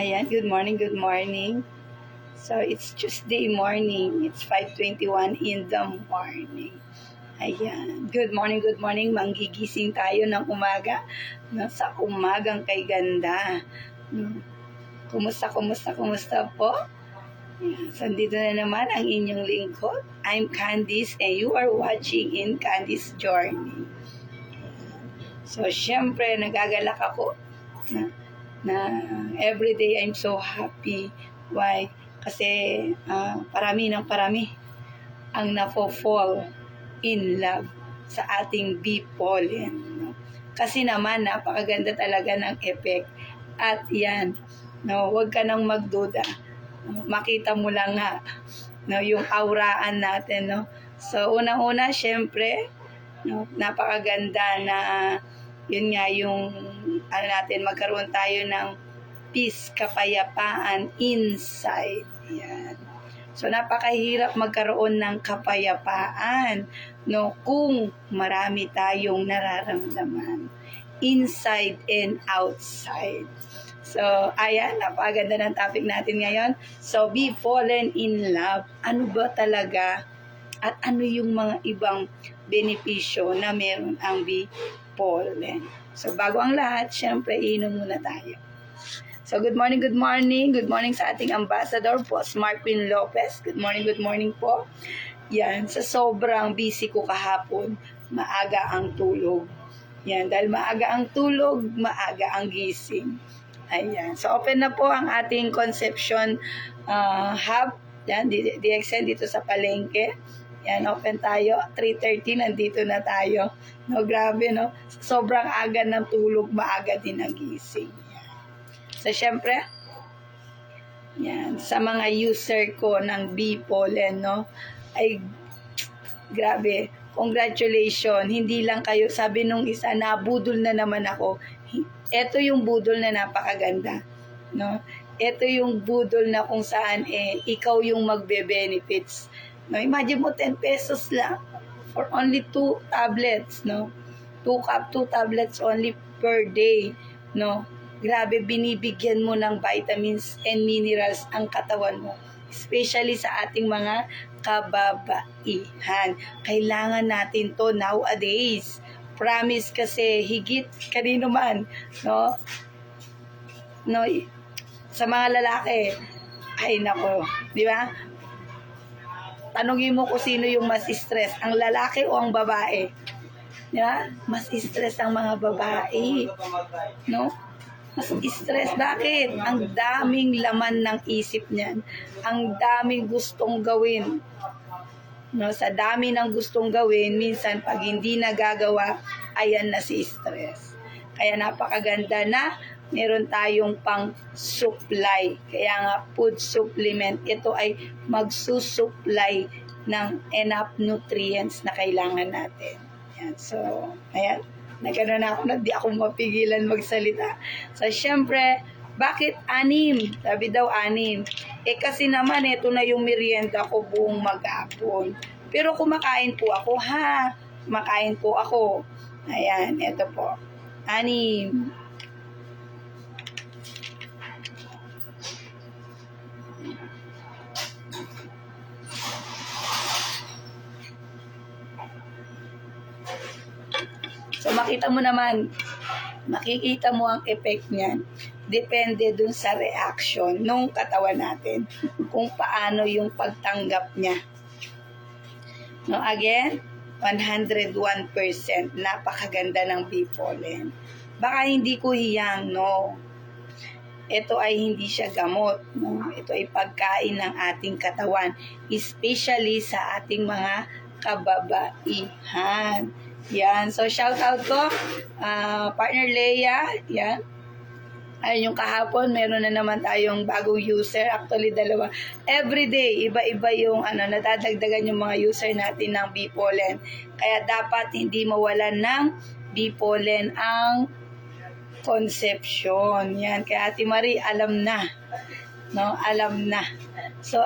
Ayan, good morning, good morning. So, it's Tuesday morning. It's 5:21 in the morning. Ayan, good morning. Manggigising tayo ng umaga. No, sa umagang kay ganda. Kumusta po? So, dito na naman ang inyong lingkod. I'm Candice and you are watching in Candice Journey. So, syempre, nagagalak ako na everyday I'm so happy. Why? Kasi parami ang nafo-fall in love sa ating bee pollen. No? Kasi naman, napakaganda talaga ng effect. At yan, no, huwag ka nang magduda. No? Makita mo lang nga, no, yung auraan natin. No? So, unang-una, syempre, no, napakaganda na yun nga yung magkaroon tayo ng peace, kapayapaan inside. Yan. So napakahirap magkaroon ng kapayapaan no kung marami tayong nararamdaman inside and outside. So ayan, napakaganda ng topic natin ngayon. So be fallen in love. Ano ba talaga at ano yung mga ibang benepisyo na meron ang bee pollen. So, bago ang lahat, syempre, inom muna tayo. So, good morning. Good morning sa ating ambassador po, Smart Queen Lopez. Good morning po. Yan, sa sobrang busy ko kahapon, maaga ang tulog. Yan, dahil maaga ang tulog, maaga ang gising. Ayan. So, open na po ang ating Conception Hub. Yan, DXN dito sa Palengke. Yan, open tayo. 3:30, nandito na tayo. No, grabe, no? Sobrang aga ng tulog, maaga din ang gising. Yan. So, syempre, yan, sa mga user ko ng bee pollen, no? Ay, grabe. Congratulations. Hindi lang kayo, sabi nung isa, nabudol na naman ako. Ito yung budol na napakaganda, no? Ito yung budol na kung saan, ikaw yung magbe-benefits. No, imagine mo 10 pesos lang for only 2 tablets, no? 2 tablets only per day, no? Grabe, binibigyan mo ng vitamins and minerals ang katawan mo, especially sa ating mga kababaihan. Kailangan natin to nowadays. Promise kasi higit kanino man, no? No, sa mga lalaki, ay nako, di ba? Tanungin mo kung sino yung mas stress, ang lalaki o ang babae. Yeah? Mas stress ang mga babae. No? Mas stress. Bakit? Ang daming laman ng isip niyan. Ang daming gustong gawin. No? Sa dami ng gustong gawin, minsan pag hindi nagagawa, ayan na si stress. Kaya napakaganda na meron tayong pang supply. Kaya nga food supplement, ito ay magsusupply ng enough nutrients na kailangan natin. Yan. So, ayan. Nagano na ako, di ako mapigilan magsalita. So, syempre, bakit 6? Sabi daw 6. Kasi naman, ito na yung merienda ko buong maghapon. Pero kumakain po ako, ha? Kumakain po ako. Ayan, ito po. 6. So, makikita mo ang effect niyan. Depende dun sa reaction nung katawan natin, kung paano yung pagtanggap niya. No, again, 101%. Napakaganda ng bee pollen. Baka hindi ko hiyang, no. Ito ay hindi siya gamot, no. Ito ay pagkain ng ating katawan, especially sa ating mga kababaihan. Yan. So, shout out ko, partner Leia. Yan. Ayun, yung kahapon, meron na naman tayong bagong user. Actually, 2. Everyday, iba-iba yung nadadagdagan yung mga user natin ng bee pollen. Kaya dapat hindi mawalan ng bee pollen ang Conception. Yan. Kaya Ate Marie, alam na. No? Alam na. So,